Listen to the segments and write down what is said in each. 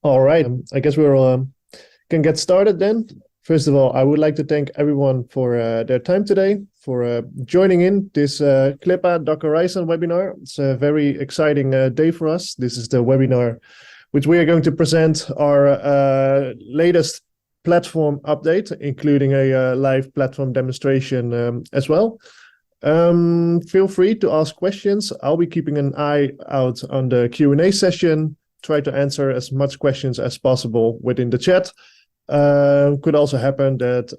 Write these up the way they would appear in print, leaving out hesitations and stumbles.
All right. I guess we're can get started then. First of all, I would like to thank everyone for their time today, for joining in this Klippa DocHorizon webinar. It's a very exciting day for us. This is the webinar which we are going to present our latest platform update, including a live platform demonstration as well. Feel free to ask questions. I'll be keeping an eye out on the Q&A session, try to answer as much questions as possible within the chat. Could also happen that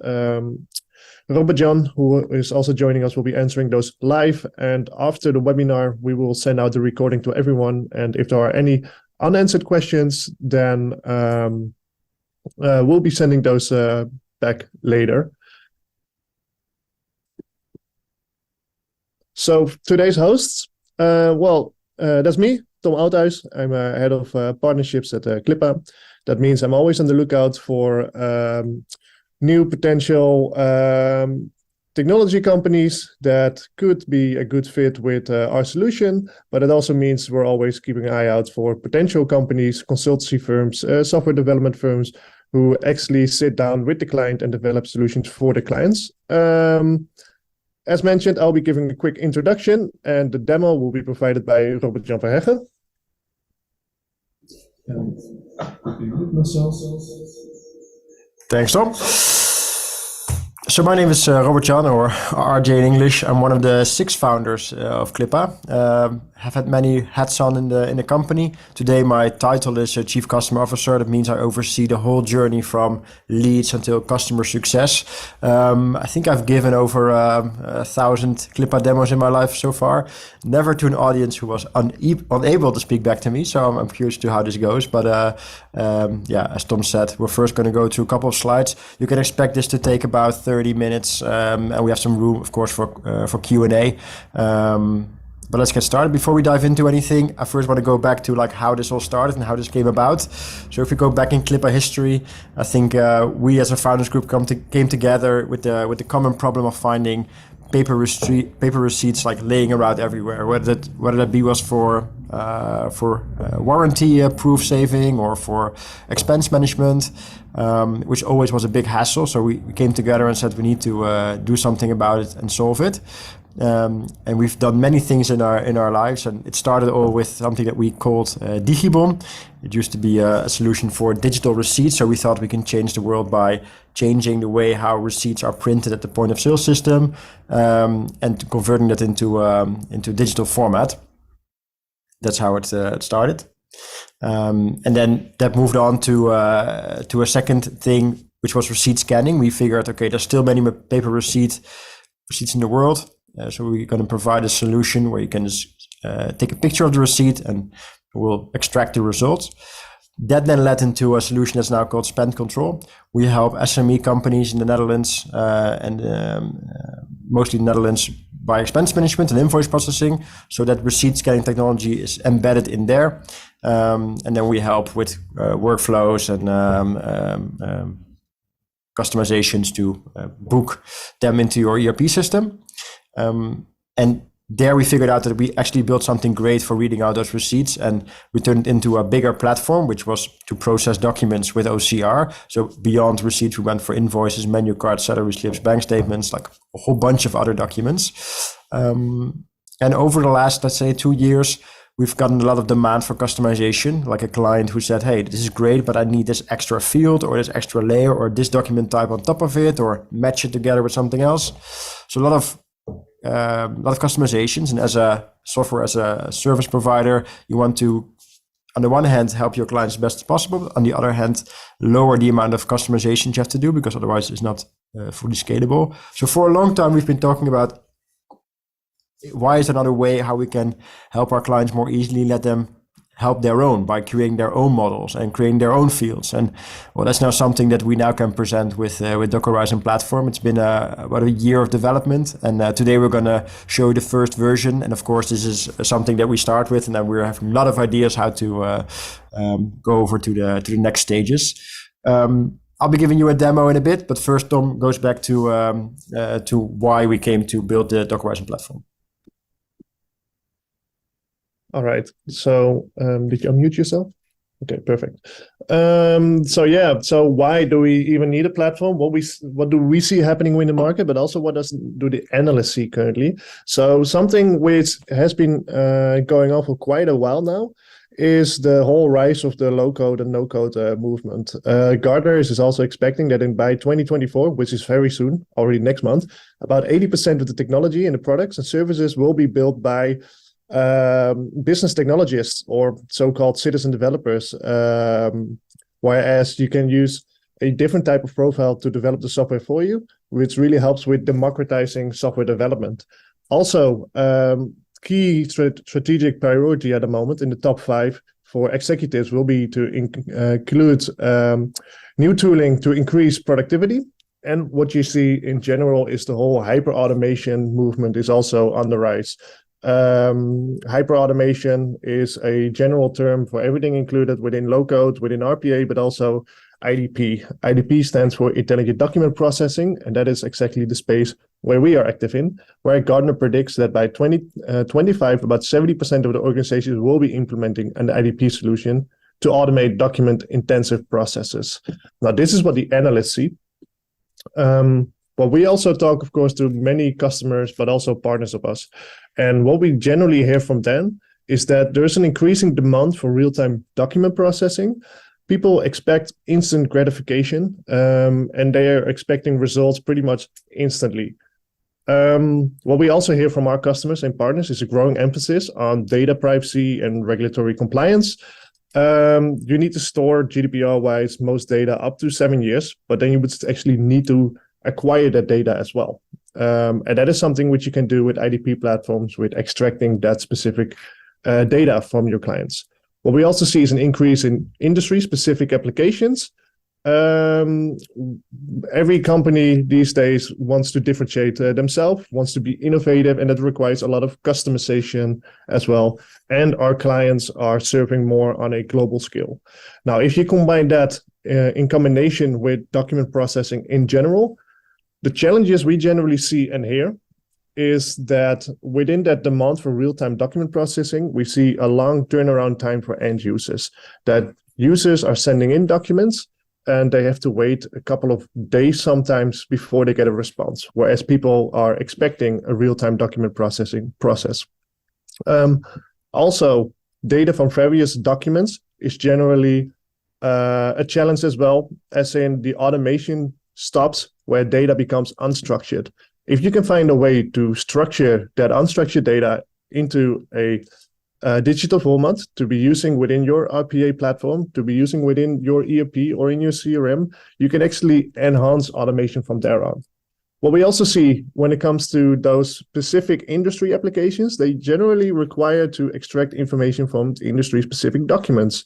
Robert John, who is also joining us, will be answering those live. And after the webinar, we will send out the recording to everyone. And if there are any unanswered questions, then we'll be sending those back later. So today's hosts, that's me, Tom Oudhuis. I'm head of partnerships at Klippa. That means I'm always on the lookout for new potential technology companies that could be a good fit with our solution, but it also means we're always keeping an eye out for potential companies, consultancy firms, software development firms who actually sit down with the client and develop solutions for the clients. As mentioned, I'll be giving a quick introduction, and the demo will be provided by Robert Jan Verheggen. And myself. Thanks, Tom. So my name is Robert Jan, or RJ in English. I'm one of the 6 founders of Klippa. Have had many hats on in the company. Today my title is Chief Customer Officer. That means I oversee the whole journey from leads until customer success. I think I've given over 1,000 Klippa demos in my life so far. Never to an audience who was unable to speak back to me. So I'm curious to how this goes. But as Tom said, we're first going to go through a couple of slides. You can expect this to take about 30 minutes, and we have some room, of course, for Q&A. But let's get started. Before we dive into anything, I first want to go back to how this all started and how this came about. So if we go back in Klippa history, I think we as a founders group came together with the common problem of finding paper receipts laying around everywhere, whether that be was for warranty proof saving or for expense management, which always was a big hassle. So we came together and said we need to do something about it and solve it. And we've done many things in our lives, and it started all with something that we called Digibon. It used to be a solution for digital receipts, so we thought we can change the world by changing the way how receipts are printed at the point of sale system, and converting that into digital format. That's how it started, and then that moved on to a second thing, which was receipt scanning. We figured, okay, there's still many paper receipts in the world. So we're going to provide a solution where you can just take a picture of the receipt and we'll extract the results. That then led into a solution that's now called Spend Control. We help SME companies in the Netherlands and mostly the Netherlands by expense management and invoice processing, so that receipt scanning technology is embedded in there. And then we help with workflows and customizations to book them into your ERP system. And there we figured out that we actually built something great for reading out those receipts, and we turned it into a bigger platform, which was to process documents with OCR. So beyond receipts, we went for invoices, menu cards, salary slips, bank statements, like a whole bunch of other documents. And over the last, let's say, 2 years, we've gotten a lot of demand for customization, like a client who said, hey, this is great, but I need this extra field or this extra layer or this document type on top of it, or match it together with something else. So a lot of customizations, and as a service provider, you want to, on the one hand, help your clients as best as possible. On the other hand, lower the amount of customizations you have to do, because otherwise it's not fully scalable. So for a long time, we've been talking about why is another way how we can help our clients more easily, let them help their own by creating their own models and creating their own fields. And well, that's now something that we now can present with DocHorizon Platform. It's been about a year of development, and today we're going to show you the first version. And of course, this is something that we start with, and then we're having a lot of ideas how to go over to the next stages. I'll be giving you a demo in a bit, but first Tom goes back to why we came to build the DocHorizon Platform. All right. So did you unmute yourself? Okay, perfect. So why do we even need a platform? What do we see happening in the market, but also what do the analysts see currently? So something which has been going on for quite a while now is the whole rise of the low code and no code movement. Gartner is also expecting that by 2024, which is very soon, already next month, about 80% of the technology and the products and services will be built by business technologists or so-called citizen developers, whereas you can use a different type of profile to develop the software for you, which really helps with democratizing software development. Also, key strategic priority at the moment in the top 5 for executives will be to include new tooling to increase productivity. And what you see in general is the whole hyper-automation movement is also on the rise. Hyper-automation is a general term for everything included within low code, within RPA, but also IDP. IDP stands for Intelligent Document Processing, and that is exactly the space where we are active in, where Gartner predicts that by 2025, about 70% of the organizations will be implementing an IDP solution to automate document-intensive processes. Now, this is what the analysts see. But we also talk, of course, to many customers, but also partners of us. And what we generally hear from them is that there's an increasing demand for real-time document processing. People expect instant gratification, and they are expecting results pretty much instantly. What we also hear from our customers and partners is a growing emphasis on data privacy and regulatory compliance. You need to store GDPR-wise most data up to 7 years, but then you would actually need to acquire that data as well. And that is something which you can do with IDP platforms, with extracting that specific data from your clients. What we also see is an increase in industry-specific applications. Every company these days wants to differentiate themselves, wants to be innovative, and that requires a lot of customization as well. And our clients are serving more on a global scale. Now, if you combine that in combination with document processing in general, the challenges we generally see and hear is that within that demand for real-time document processing, we see a long turnaround time for end users, that users are sending in documents and they have to wait a couple of days sometimes before they get a response, whereas people are expecting a real-time document processing process. Also, data from various documents is generally a challenge as well, as in the automation stops where data becomes unstructured. If you can find a way to structure that unstructured data into a digital format to be using within your RPA platform, to be using within your ERP or in your CRM, you can actually enhance automation from there on. What we also see when it comes to those specific industry applications, they generally require to extract information from industry-specific documents.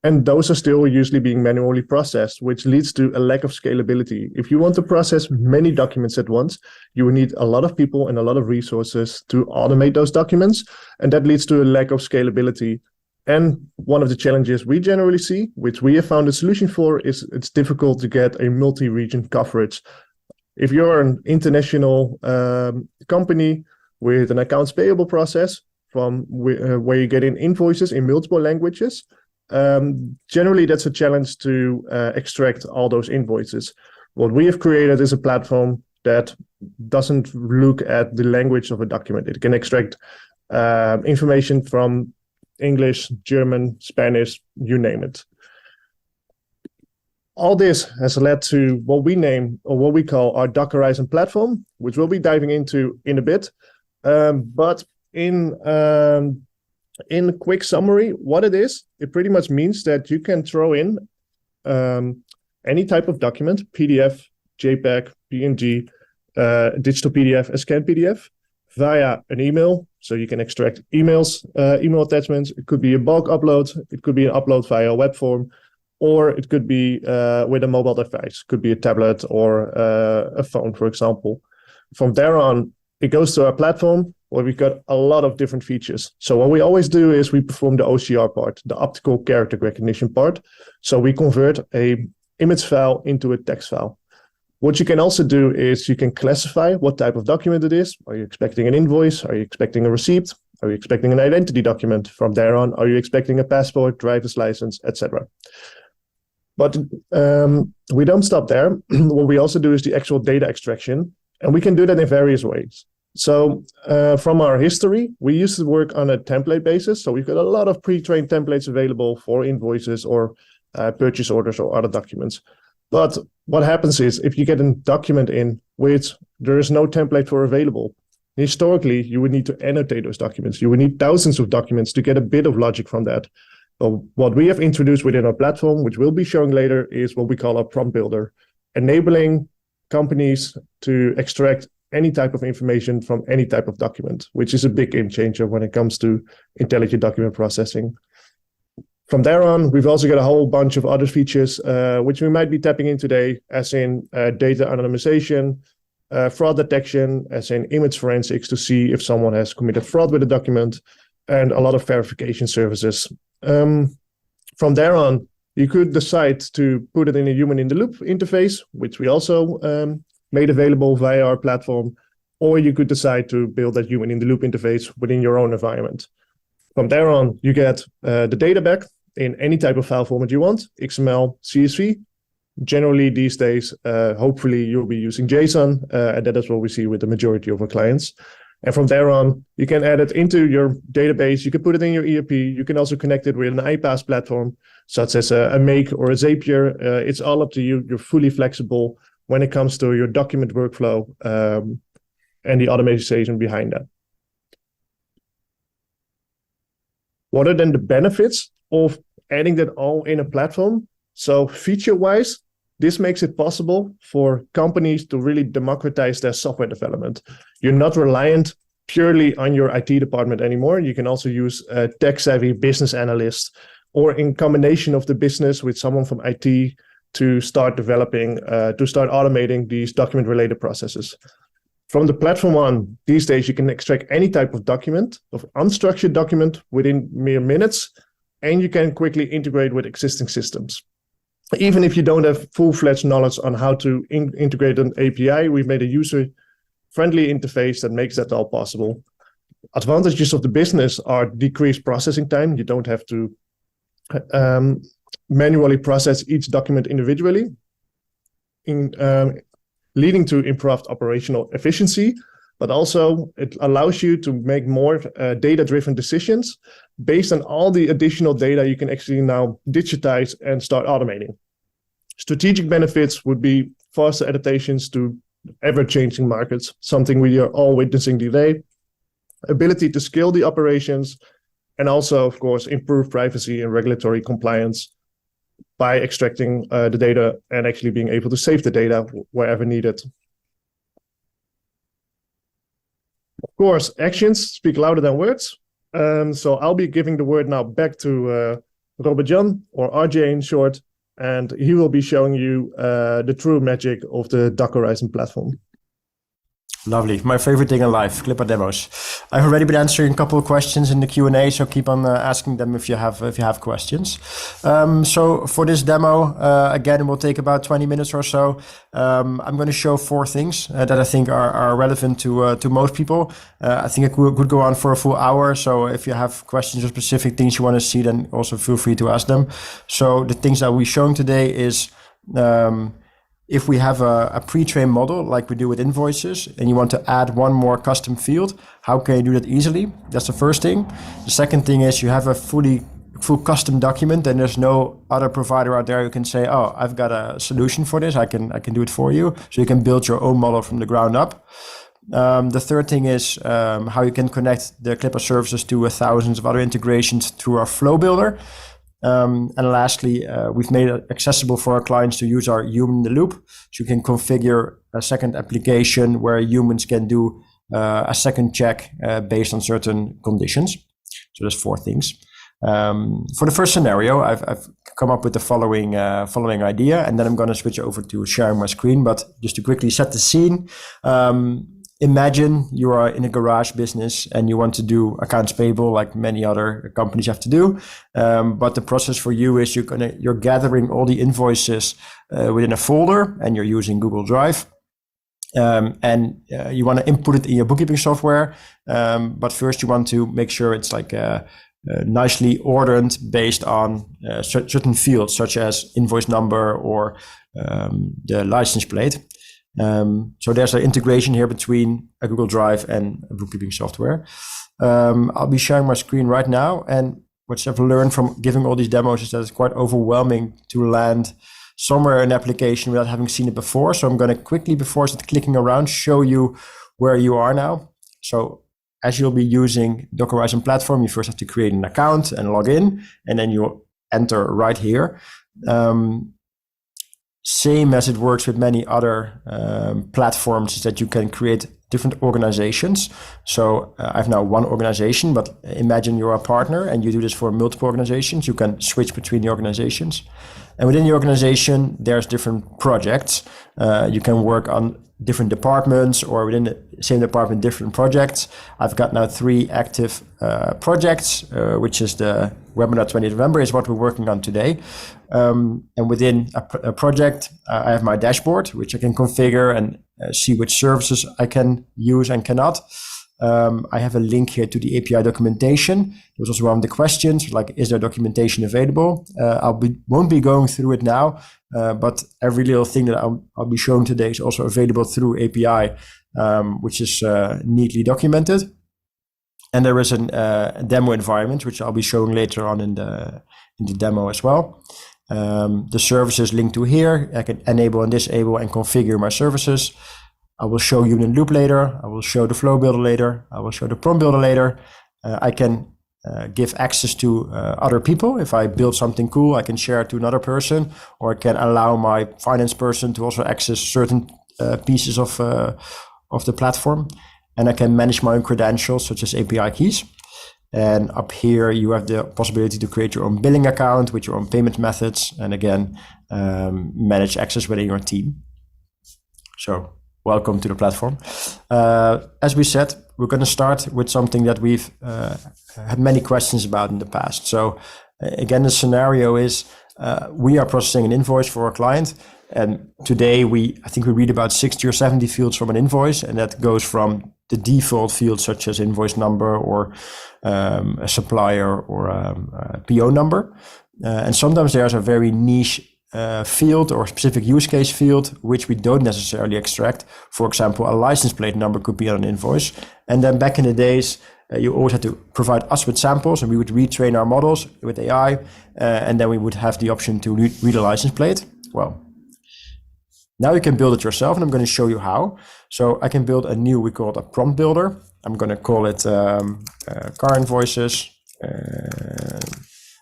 And those are still usually being manually processed, which leads to a lack of scalability. If you want to process many documents at once, you will need a lot of people and a lot of resources to automate those documents, and that leads to a lack of scalability. And one of the challenges we generally see, which we have found a solution for, is it's difficult to get a multi-region coverage. If you're an international company with an accounts payable process from where you get in invoices in multiple languages, generally that's a challenge to extract all those invoices. What we have created is a platform that doesn't look at the language of a document. It can extract information from English, German, Spanish, you name it. All this has led to what we name, or what we call, our DocHorizon Platform, which we'll be diving into in a bit. But in quick summary, what it is, it pretty much means that you can throw in any type of document, PDF, JPEG, PNG, digital PDF, a scanned PDF, via an email. So you can extract emails, email attachments. It could be a bulk upload. It could be an upload via a web form, or it could be with a mobile device. It could be a tablet or a phone, for example. From there on, it goes to our platform, where we've got a lot of different features. So what we always do is we perform the OCR part, the optical character recognition part. So we convert a image file into a text file. What you can also do is you can classify what type of document it is. Are you expecting an invoice? Are you expecting a receipt? Are you expecting an identity document? From there on, are you expecting a passport, driver's license, etc.? But we don't stop there. What we also do is the actual data extraction, and we can do that in various ways. So from our history, we used to work on a template basis. So we've got a lot of pre-trained templates available for invoices or purchase orders or other documents. But what happens is if you get a document in which there is no template for available, historically, you would need to annotate those documents. You would need thousands of documents to get a bit of logic from that. So what we have introduced within our platform, which we'll be showing later, is what we call our prompt builder, enabling companies to extract any type of information from any type of document, which is a big game changer when it comes to intelligent document processing. From there on, we've also got a whole bunch of other features, which we might be tapping in today, as in data anonymization, fraud detection, as in image forensics to see if someone has committed fraud with a document, and a lot of verification services. From there on, you could decide to put it in a human-in-the-loop interface, which we also made available via our platform, or you could decide to build that human-in-the-loop interface within your own environment. From there on, you get the data back in any type of file format you want, XML, CSV. Generally, these days, hopefully you'll be using JSON, and that is what we see with the majority of our clients. And from there on, you can add it into your database. You can put it in your ERP. You can also connect it with an iPaaS platform, such as a Make or a Zapier. It's all up to you. You're fully flexible when it comes to your document workflow and the automation behind that. What are then the benefits of adding that all in a platform? So feature-wise, this makes it possible for companies to really democratize their software development. You're not reliant purely on your IT department anymore. You can also use a tech-savvy business analyst, or in combination of the business with someone from IT to start developing, to start automating these document-related processes. From the platform on, these days you can extract any type of document, of unstructured document, within mere minutes, and you can quickly integrate with existing systems. Even if you don't have full-fledged knowledge on how to integrate an API, we've made a user-friendly interface that makes that all possible. Advantages of the business are decreased processing time. You don't have to manually process each document individually, leading to improved operational efficiency, but also it allows you to make more data-driven decisions based on all the additional data you can actually now digitize and start automating. Strategic benefits would be faster adaptations to ever-changing markets, something we are all witnessing today, ability to scale the operations, and also, of course, improve privacy and regulatory compliance by extracting the data and actually being able to save the data wherever needed. Of course, actions speak louder than words. So I'll be giving the word now back to Robert-Jan, or RJ in short, and he will be showing you the true magic of the DocHorizon platform. Lovely. My favorite thing in life, Klippa demos. I've already been answering a couple of questions in the Q&A, so keep on asking them if you have questions. So for this demo, again, it will take about 20 minutes or so. I'm going to show 4 things that I think are relevant to most people. I think it could go on for a full hour. So if you have questions or specific things you want to see, then also feel free to ask them. So the things that we're showing today is if we have a pre-trained model like we do with invoices and you want to add one more custom field, how can you do that easily? That's the first thing. The second thing is you have a full custom document and there's no other provider out there who can say, oh, I've got a solution for this. I can do it for you. So you can build your own model from the ground up. The third thing is how you can connect the Klippa services to thousands of other integrations through our flow builder. And lastly, we've made it accessible for our clients to use our human in the loop. So you can configure a second application where humans can do a second check based on certain conditions. So there's 4 things. For the first scenario, I've come up with the following idea, and then I'm going to switch over to sharing my screen. But just to quickly set the scene, imagine you are in a garage business and you want to do accounts payable like many other companies have to do. But the process for you is you're gathering all the invoices within a folder and you're using Google Drive. and you want to input it in your bookkeeping software. But first you want to make sure it's like nicely ordered based on certain fields, such as invoice number or the license plate. So there's an integration here between a Google Drive and a bookkeeping software. I'll be sharing my screen right now, and what I've learned from giving all these demos is that it's quite overwhelming to land somewhere in an application without having seen it before. So I'm going to quickly, before I start clicking around, show you where you are now. So as you'll be using DocHorizon Platform, you first have to create an account and log in, and then you'll enter right here. Same as it works with many other platforms, is that you can create different organizations. So I have now one organization, but imagine you're a partner and you do this for multiple organizations. You can switch between the organizations. And within the organization, there's different projects. You can work on different departments, or within the same department, different projects. I've got now 3 active projects, which is the webinar 20th November is what we're working on today. And within a project, I have my dashboard, which I can configure and see which services I can use and cannot. I have a link here to the API documentation. There was also one of the questions, like, is there documentation available? Won't be going through it now, but every little thing that I'll be showing today is also available through API, which is neatly documented. And there is a demo environment, which I'll be showing later on in the demo as well. The services linked to here, I can enable and disable and configure my services. I will show Union Loop later. I will show the Flow Builder later. I will show the Prompt Builder later. I can give access to other people. If I build something cool, I can share it to another person, or I can allow my finance person to also access certain pieces of the platform. And I can manage my own credentials, such as API keys. And up here, you have the possibility to create your own billing account with your own payment methods, and again, manage access within your team. So welcome to the platform. As we said, we're going to start with something that we've had many questions about in the past. So again, the scenario is we are processing an invoice for a client. And today I think we read about 60 or 70 fields from an invoice, and that goes from the default fields such as invoice number or a supplier or a PO number. And sometimes there's a very niche field or specific use case field, which we don't necessarily extract. For example, a license plate number could be on an invoice. And then back in the days, you always had to provide us with samples, and we would retrain our models with AI, and then we would have the option to read a license plate. Well, now you can build it yourself, and I'm going to show you how. So I can build a new, we call it a prompt builder. I'm going to call it car invoices.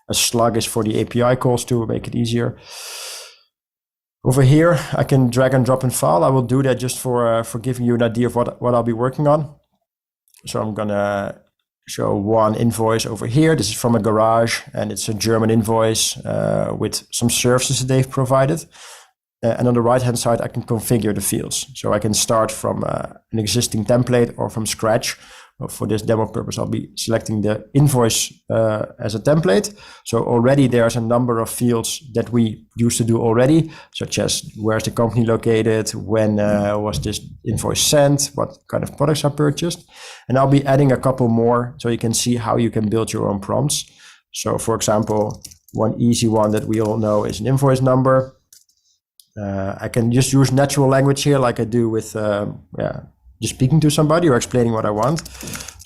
A slug is for the API calls to make it easier. Over here, I can drag and drop in file. I will do that just for giving you an idea of what I'll be working on. So I'm going to show one invoice over here. This is from a garage, and it's a German invoice with some services that they've provided. And on the right-hand side, I can configure the fields. So I can start from an existing template or from scratch. For this demo purpose, I'll be selecting the invoice as a template. So already there's a number of fields that we used to do already, such as where's the company located, when was this invoice sent, what kind of products are purchased. And I'll be adding a couple more so you can see how you can build your own prompts. So for example, one easy one that we all know is an invoice number. I can just use natural language here like I do with just speaking to somebody or explaining what I want.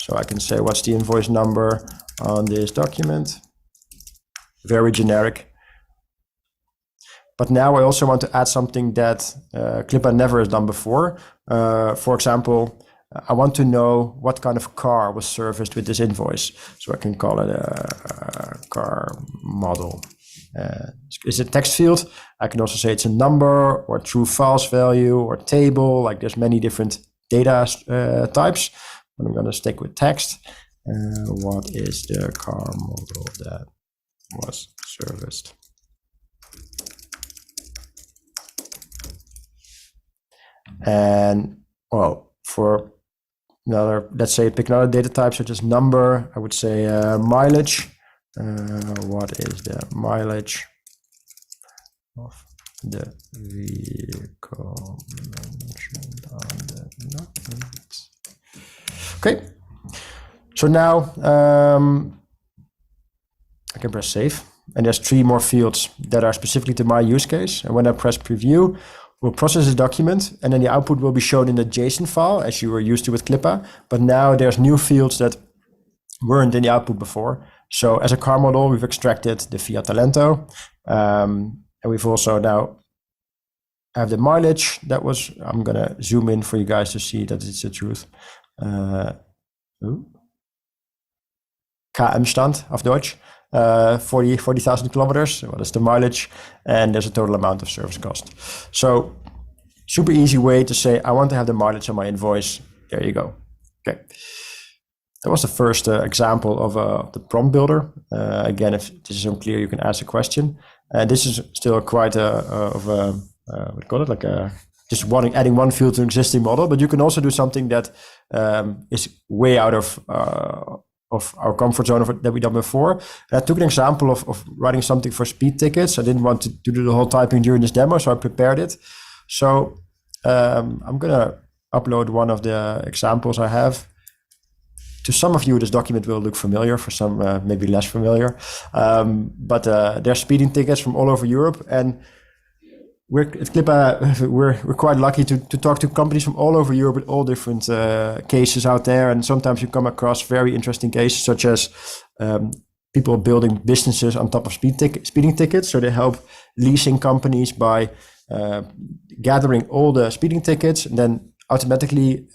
So I can say, what's the invoice number on this document? Very generic. But now I also want to add something that Klippa never has done before. For example, I want to know what kind of car was serviced with this invoice. So I can call it a car model. It's a text field. I can also say it's a number or true false value or table. Like there's many different data types, but I'm going to stick with text. What is the car model that was serviced? And well, for another, let's say pick another data type such as number, I would say mileage. What is the mileage of the vehicle mentioned on the document. Okay, so now I can press save, and there's 3 more fields that are specifically to my use case. And when I press preview, we'll process the document, and then the output will be shown in the JSON file as you were used to with Klippa. But now there's new fields that weren't in the output before. So as a car model, we've extracted the Fiat Talento, and we've also now have the mileage. That was, I'm gonna zoom in for you guys to see that it's the truth. KM-stand auf Deutsch, 40,000 kilometers. What is the mileage? And there's a total amount of service cost. So super easy way to say, I want to have the mileage on my invoice. There you go. Okay. That was the first example of the prompt builder. Again, if this is unclear, you can ask a question. This is still quite what do you call it? Like just adding one field to an existing model, but you can also do something that is way out of our comfort zone that we've done before. And I took an example of writing something for speed tickets. I didn't want to do the whole typing during this demo, so I prepared it. So I'm gonna upload one of the examples I have. To some of you, this document will look familiar. For some, maybe less familiar. But there are speeding tickets from all over Europe, and at Klippa, we're quite lucky to talk to companies from all over Europe with all different cases out there. And sometimes you come across very interesting cases, such as people building businesses on top of speeding tickets. So they help leasing companies by gathering all the speeding tickets and then automatically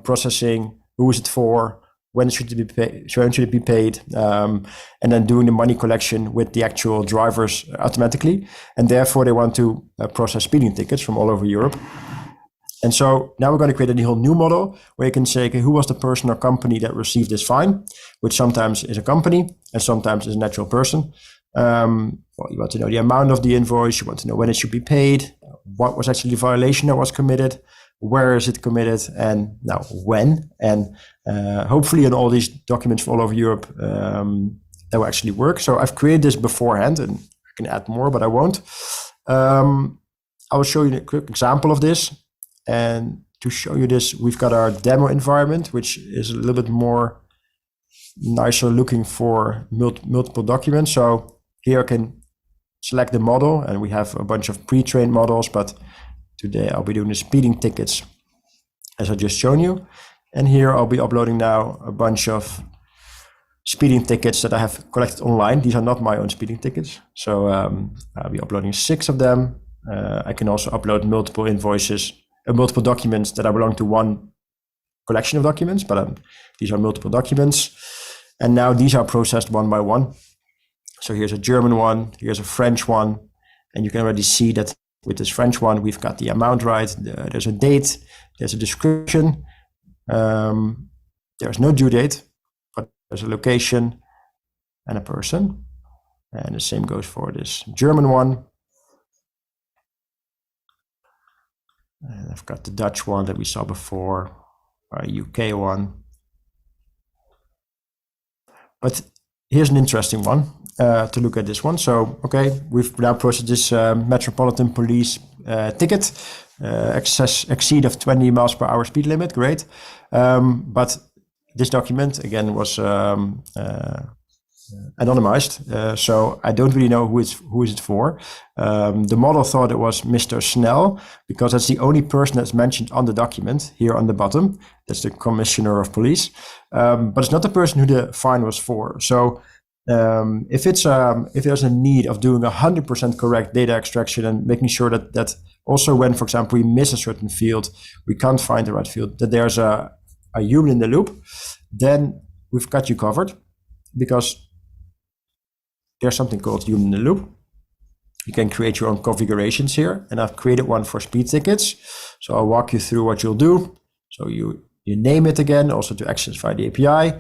processing who is it for, when should it be paid, and then doing the money collection with the actual drivers automatically. And therefore, they want to process speeding tickets from all over Europe. And so now we're going to create a whole new model where you can say, okay, who was the person or company that received this fine, which sometimes is a company and sometimes is a natural person. Well, you want to know the amount of the invoice, you want to know when it should be paid, what was actually the violation that was committed, where is it committed, and now when. And hopefully in all these documents from all over Europe, that will actually work. So I've created this beforehand, and I can add more, but I won't. I will show you a quick example of this. And to show you this, we've got our demo environment, which is a little bit more nicer looking for multiple documents. So here I can select the model, and we have a bunch of pre-trained models, but today I'll be doing the speeding tickets as I just shown you. And here I'll be uploading now a bunch of speeding tickets that I have collected online. These are not my own speeding tickets. So I'll be uploading 6 of them. I can also upload multiple invoices, multiple documents that belong to one collection of documents, but these are multiple documents. And now these are processed one by one. So here's a German one, here's a French one, and you can already see that with this French one, we've got the amount right. There's a date, there's a description. There's no due date, but there's a location and a person. And the same goes for this German one. And I've got the Dutch one that we saw before, our UK one. But here's an interesting one to look at this one. So, okay, we've now processed this Metropolitan Police ticket, exceed of 20 miles per hour speed limit, great. But this document, again, was anonymized, so I don't really know who is it for. The model thought it was Mr. Snell, because that's the only person that's mentioned on the document here on the bottom. That's the commissioner of police, but it's not the person who the fine was for. So if there's a need of doing 100% correct data extraction and making sure that also when, for example, we miss a certain field, we can't find the right field, that there's a human in the loop, then we've got you covered, because there's something called human in the loop. You can create your own configurations here, and I've created one for speed tickets. So I'll walk you through what you'll do. So you name it again, also to access via the API.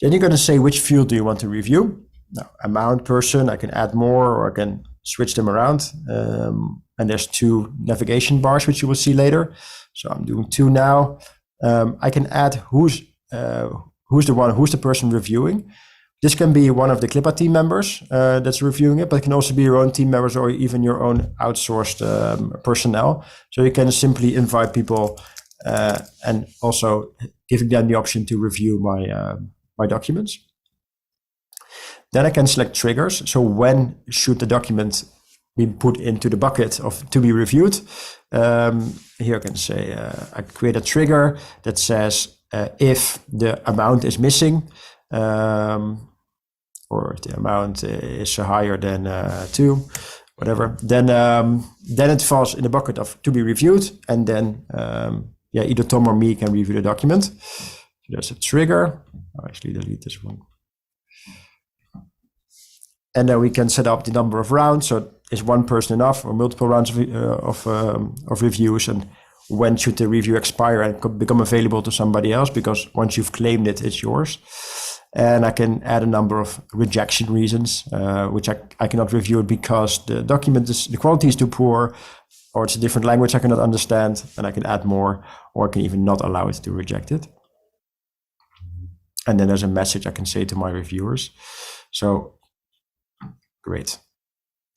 Then you're going to say which field do you want to review. Now, amount, person, I can add more, or I can switch them around. And there's 2 navigation bars, which you will see later. So I'm doing 2 now. I can add who's the person reviewing. This can be one of the Klippa team members that's reviewing it, but it can also be your own team members or even your own outsourced personnel. So you can simply invite people and also giving them the option to review my documents. Then I can select triggers. So when should the document be put into the bucket of to be reviewed? Here I can say I create a trigger that says if the amount is missing, or if the amount is higher than 2, whatever, then it falls in the bucket of to be reviewed, and then either Tom or me can review the document. So there's a trigger. I'll actually delete this one. And then we can set up the number of rounds. So is one person enough, or multiple rounds of reviews, and when should the review expire and become available to somebody else? Because once you've claimed it, it's yours. And I can add a number of rejection reasons, which I cannot review it because the document the quality is too poor, or it's a different language I cannot understand, and I can add more, or I can even not allow it to reject it. And then there's a message I can say to my reviewers. So great,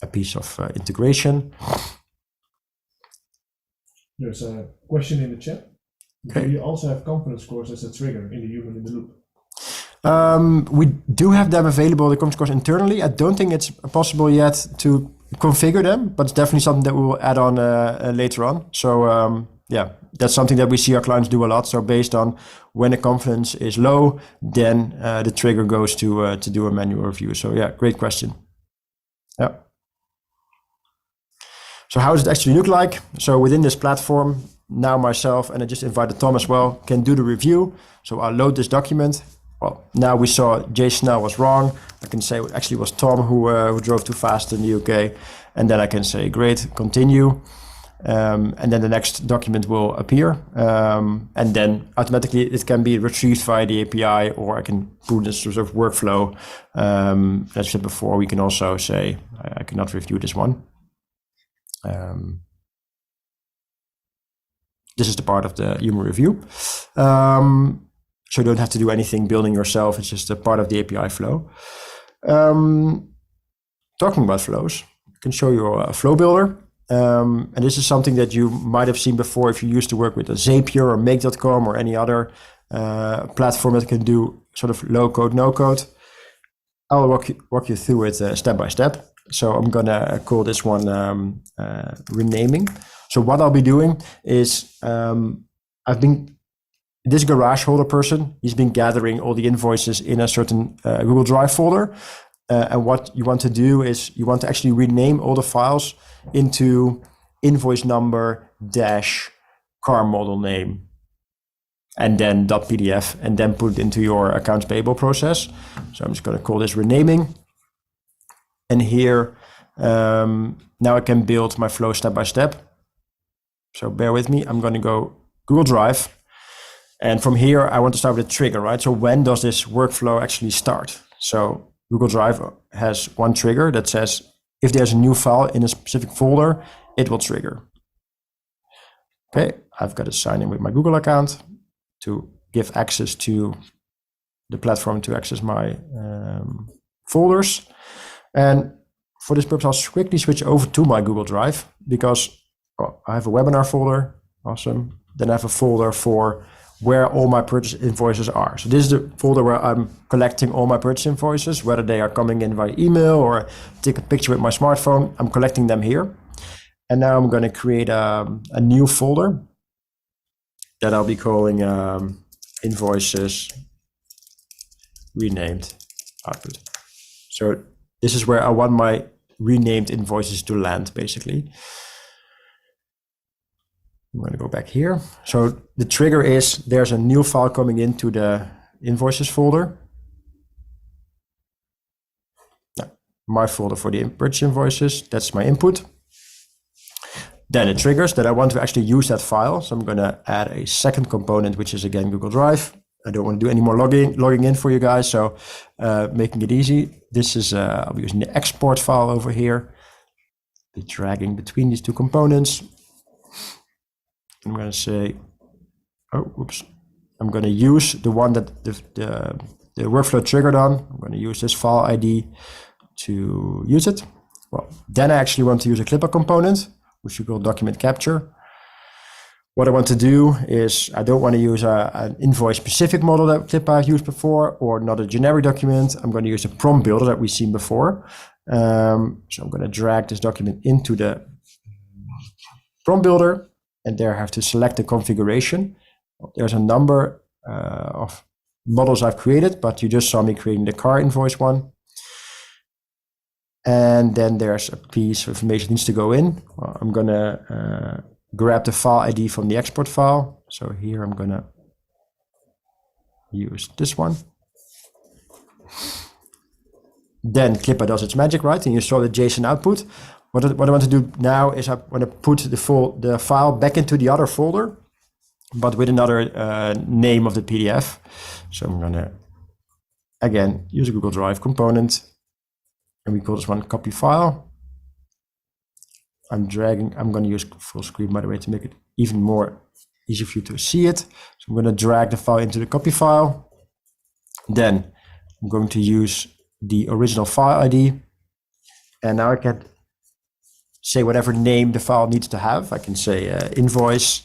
a piece of integration. There's a question in the chat. Okay. Do you also have confidence scores as a trigger in the human in the loop? We do have them available, the confidence scores internally. I don't think it's possible yet to configure them, but it's definitely something that we will add on later on. So that's something that we see our clients do a lot. So based on when the confidence is low, then the trigger goes to do a manual review. So yeah, great question. Yeah. So how does it actually look like? So within this platform, now myself, and I just invited Tom as well, can do the review. So I'll load this document. Well, now we saw Jay Snell was wrong. I can say it actually was Tom who drove too fast in the UK. And then I can say, great, continue. And then the next document will appear. And then automatically it can be retrieved via the API, or I can put this sort of workflow. As I said before, we can also say, I cannot review this one. This is the part of the human review. So you don't have to do anything building yourself. It's just a part of the API flow. Talking about flows, I can show you a flow builder. And this is something that you might have seen before if you used to work with a Zapier or Make.com or any other platform that can do sort of low code, no code. I'll walk you through it step by step. So I'm gonna call this one renaming. So what I'll be doing is this garage holder person, he's been gathering all the invoices in a certain Google Drive folder. And what you want to do is you want to actually rename all the files into invoice number dash car model name, and then .pdf, and then put it into your accounts payable process. So I'm just going to call this renaming. And here, now I can build my flow step by step. So bear with me, I'm going to go Google Drive. And from here, I want to start with a trigger, right? So when does this workflow actually start? So Google Drive has one trigger that says, if there's a new file in a specific folder, it will trigger. Okay, I've got to sign in with my Google account to give access to the platform to access my folders. And for this purpose, I'll quickly switch over to my Google Drive because I have a webinar folder. Awesome. Then I have a folder for where all my purchase invoices are. So this is the folder where I'm collecting all my purchase invoices, whether they are coming in via email or take a picture with my smartphone. I'm collecting them here. And now I'm going to create a new folder that I'll be calling invoices renamed output. So this is where I want my renamed invoices to land, basically. I'm going to go back here. So the trigger is there's a new file coming into the invoices folder. Now, my folder for the purchase invoices, that's my input. Then it triggers that I want to actually use that file. So I'm going to add a second component, which is again Google Drive. I don't want to do any more logging in for you guys. So making it easy. This is, I'll be using the export file over here. Be dragging between these two components. I'm going to say, I'm going to use the one that the the workflow triggered on. I'm going to use this file ID to use it. Well, then I actually want to use a Klippa component, which we call document capture. What I want to do is I don't want to use an invoice specific model that Klippa used before, or not a generic document. I'm going to use a prompt builder that we've seen before. So I'm going to drag this document into the prompt builder, and there I have to select the configuration. There's a number of models I've created, but you just saw me creating the car invoice one. And then there's a piece of information that needs to go in. Well, I'm going to grab the file ID from the export file. So here I'm going to use this one. Then Klippa does its magic, right? And you saw the JSON output. What I want to do now is I want to put the file back into the other folder, but with another name of the PDF. So I'm going to, again, use a Google Drive component. And we call this one copy file. I'm going to use full screen, by the way, to make it even more easy for you to see it. So I'm going to drag the file into the copy file. Then I'm going to use the original file ID. And now I can say whatever name the file needs to have. I can say invoice,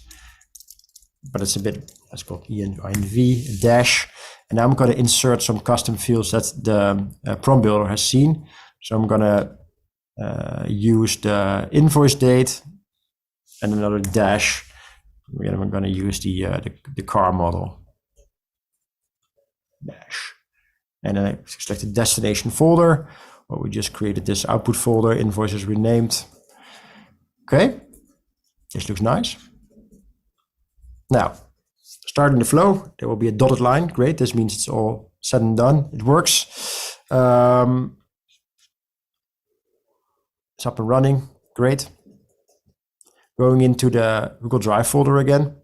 but it's a bit, let's call it INV dash. And now I'm going to insert some custom fields that the prompt builder has seen. So I'm going to use the invoice date and another dash. And I'm going to use the car model dash. And then I select the destination folder. Well, we just created this output folder, invoices renamed. Okay, this looks nice. Now, starting the flow, there will be a dotted line. Great, this means it's all said and done. It works. It's up and running. Great. Going into the Google Drive folder again.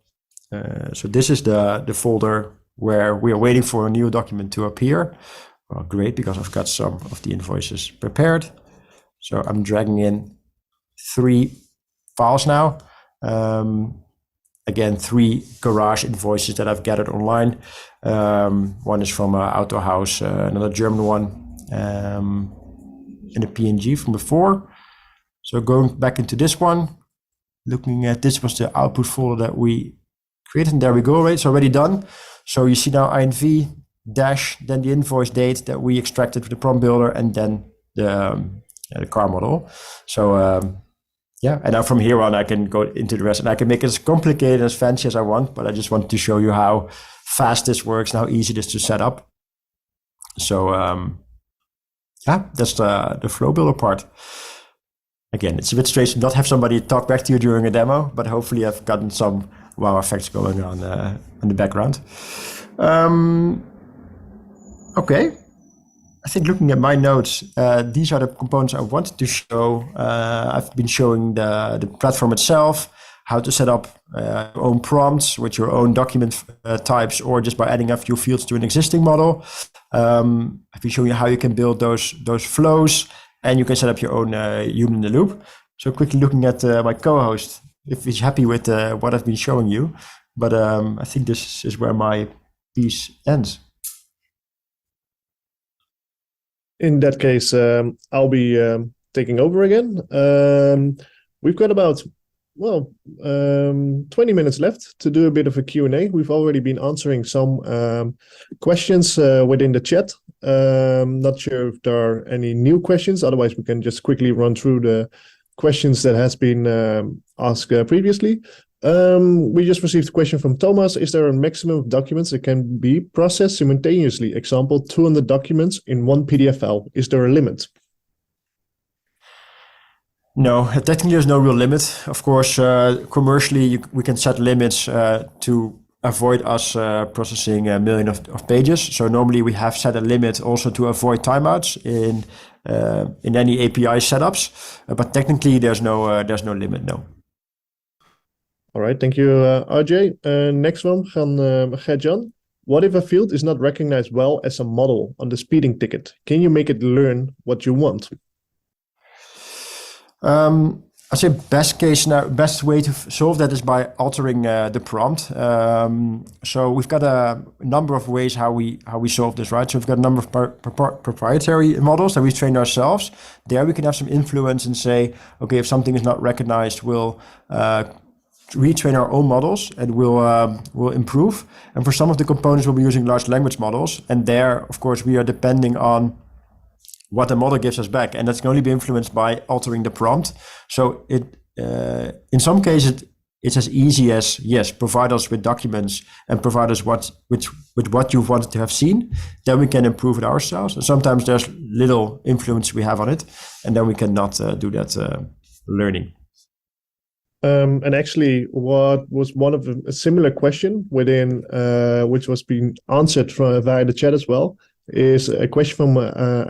So this is the folder where we are waiting for a new document to appear. Well, great, because I've got some of the invoices prepared. So I'm dragging in 3 files now. Again, 3 garage invoices that I've gathered online. One is from Auto House, another German one, and a PNG from before. So going back into this one, looking at this was the output folder that we created, and there we go, right? It's already done. So you see now INV dash, then the invoice date that we extracted with the prompt builder, and then the car model. So yeah, and now from here on, I can go into the rest, and I can make it as complicated, as fancy as I want, but I just wanted to show you how fast this works and how easy it is to set up. So yeah, that's the flow builder part. Again, it's a bit strange to not have somebody talk back to you during a demo, but hopefully I've gotten some wow effects going on in the background. Okay. I think looking at my notes, these are the components I wanted to show. I've been showing the platform itself, how to set up your own prompts with your own document types, or just by adding a few fields to an existing model. I've been showing you how you can build those flows, and you can set up your own human in the loop. So quickly looking at my co-host, if he's happy with what I've been showing you. But I think this is where my piece ends. In that case, I'll be taking over again. We've got about 20 minutes left to do a bit of a Q&A. We've already been answering some questions within the chat. Not sure if there are any new questions. Otherwise, we can just quickly run through the questions that has been asked previously. We just received a question from Thomas. Is there a maximum of documents that can be processed simultaneously? Example, 200 documents in one PDF file. Is there a limit? No, technically there's no real limit. Of course, commercially, we can set limits to avoid us processing a million of pages. So normally we have set a limit also to avoid timeouts in any API setups. But technically there's no limit, no. All right, thank you, RJ. Next one van Gerjan. What if a field is not recognized well as a model on the speeding ticket? Can you make it learn what you want? I'd say best way to solve that is by altering the prompt. So we've got a number of ways how we solve this, right? So we've got a number of proprietary models that we've trained ourselves. There we can have some influence and say, okay, if something is not recognized, we'll retrain our own models and we'll improve. And for some of the components, we'll be using large language models. And there, of course, we are depending on what the model gives us back, and that's can only be influenced by altering the prompt. So in some cases, it's as easy as, yes, provide us with documents and provide us with what you wanted to have seen. Then we can improve it ourselves. And sometimes there's little influence we have on it, and then we cannot do that learning. And actually, what was one of a similar question within which was being answered via the chat as well, is a question from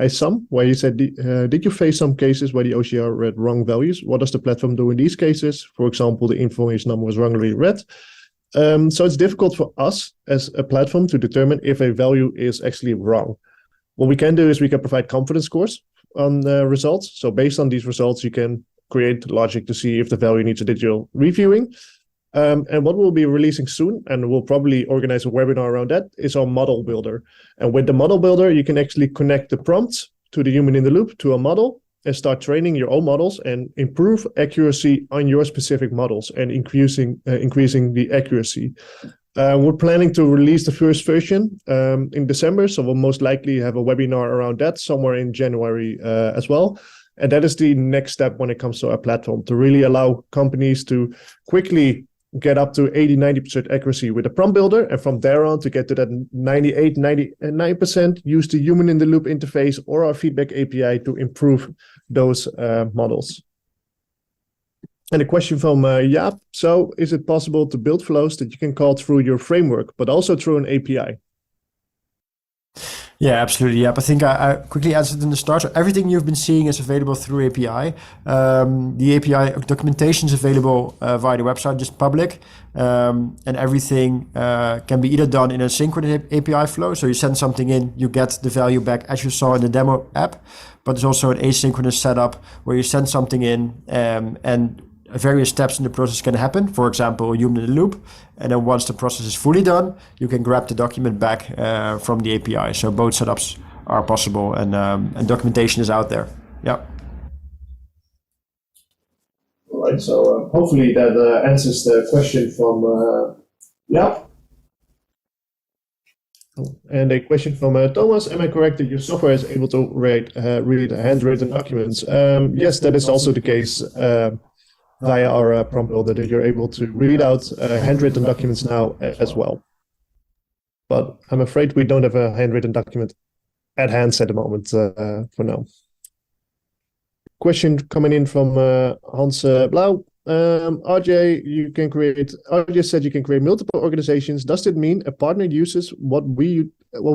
Isam, where he said, did you face some cases where the OCR read wrong values? What does the platform do in these cases? For example, the information number was wrongly read. So it's difficult for us as a platform to determine if a value is actually wrong. What we can do is we can provide confidence scores on the results. So based on these results, you can create logic to see if the value needs additional reviewing. And what we'll be releasing soon, and we'll probably organize a webinar around that, is our model builder. And with the model builder, you can actually connect the prompts to the human in the loop to a model and start training your own models and improve accuracy on your specific models and increasing the accuracy. We're planning to release the first version in December, so we'll most likely have a webinar around that somewhere in January as well. And that is the next step when it comes to our platform, to really allow companies to quickly get up to 80-90% accuracy with the prompt builder, and from there on to get to that 98-99%, use the human in the loop interface or our feedback API to improve those models. And a question from Jaap. So is it possible to build flows that you can call through your framework, but also through an API? Yeah, absolutely. Yeah, I think I quickly answered in the start. So everything you've been seeing is available through API. The API documentation is available via the website, just public. And everything can be either done in a synchronous API flow. So you send something in, you get the value back as you saw in the demo app. But there's also an asynchronous setup where you send something in and various steps in the process can happen. For example, a human in the loop. And then once the process is fully done, you can grab the document back from the API. So both setups are possible, and documentation is out there. Yeah. All right. So hopefully that answers the question from Jaap. And a question from Thomas. Am I correct that your software is able to read handwritten documents? Yes, that is also the case. Via our prompt builder, that you're able to read out handwritten documents now as well. But I'm afraid we don't have a handwritten document at hand at the moment for now. Question coming in from Hans Blau. RJ said you can create multiple organizations. Does it mean a partner uses what we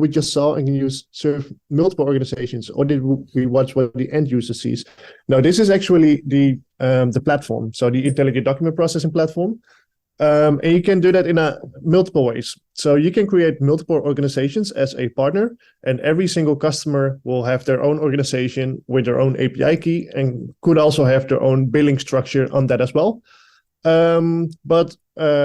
just saw and can serve multiple organizations, or did we watch what the end user sees? No, this is actually the platform, so the intelligent document processing platform. And you can do that in multiple ways. So you can create multiple organizations as a partner, and every single customer will have their own organization with their own API key and could also have their own billing structure on that as well. But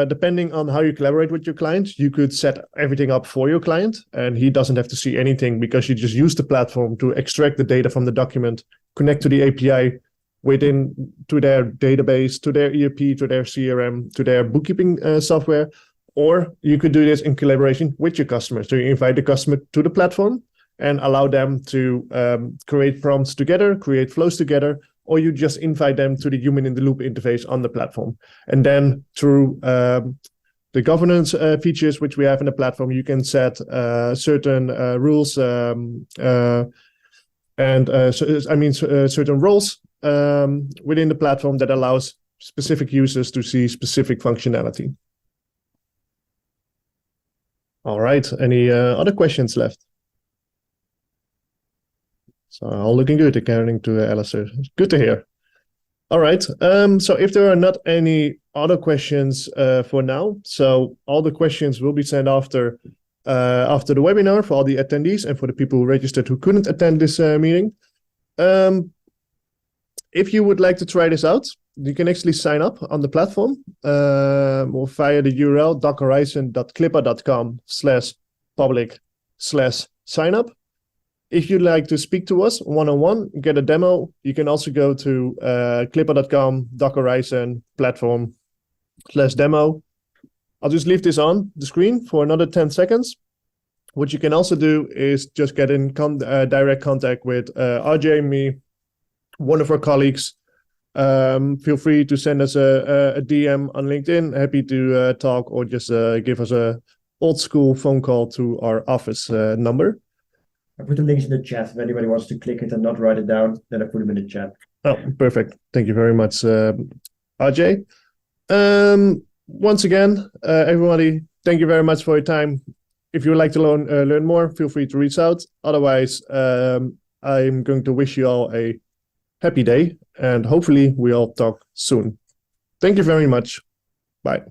depending on how you collaborate with your client, you could set everything up for your client, and he doesn't have to see anything because you just use the platform to extract the data from the document, connect to the API, to their database, to their ERP, to their CRM, to their bookkeeping software, or you could do this in collaboration with your customer. So you invite the customer to the platform and allow them to create prompts together, create flows together, or you just invite them to the human in the loop interface on the platform. And then through the governance features which we have in the platform, you can set certain rules certain roles within the platform that allows specific users to see specific functionality. All right. Any other questions left? So all looking good according to Alistair. Good to hear. All right. So if there are not any other questions for now, so all the questions will be sent after the webinar for all the attendees and for the people who registered who couldn't attend this meeting. if you would like to try this out, you can actually sign up on the platform or via the URL dochorizon.klippa.com/public/signup. If you'd like to speak to us one-on-one, get a demo, you can also go to klippa.com DocHorizon Platform/demo. I'll just leave this on the screen for another 10 seconds. What you can also do is just get in direct contact with RJ and me, one of our colleagues. Feel free to send us a DM on LinkedIn. Happy to talk, or just give us a old school phone call to our office number. I put the links in the chat. If anybody wants to click it and not write it down, then I put them in the chat. Oh, perfect. Thank you very much, RJ. Once again, everybody, thank you very much for your time. If you would like to learn more, feel free to reach out. Otherwise, I'm going to wish you all a happy day, and hopefully we all talk soon. Thank you very much. Bye.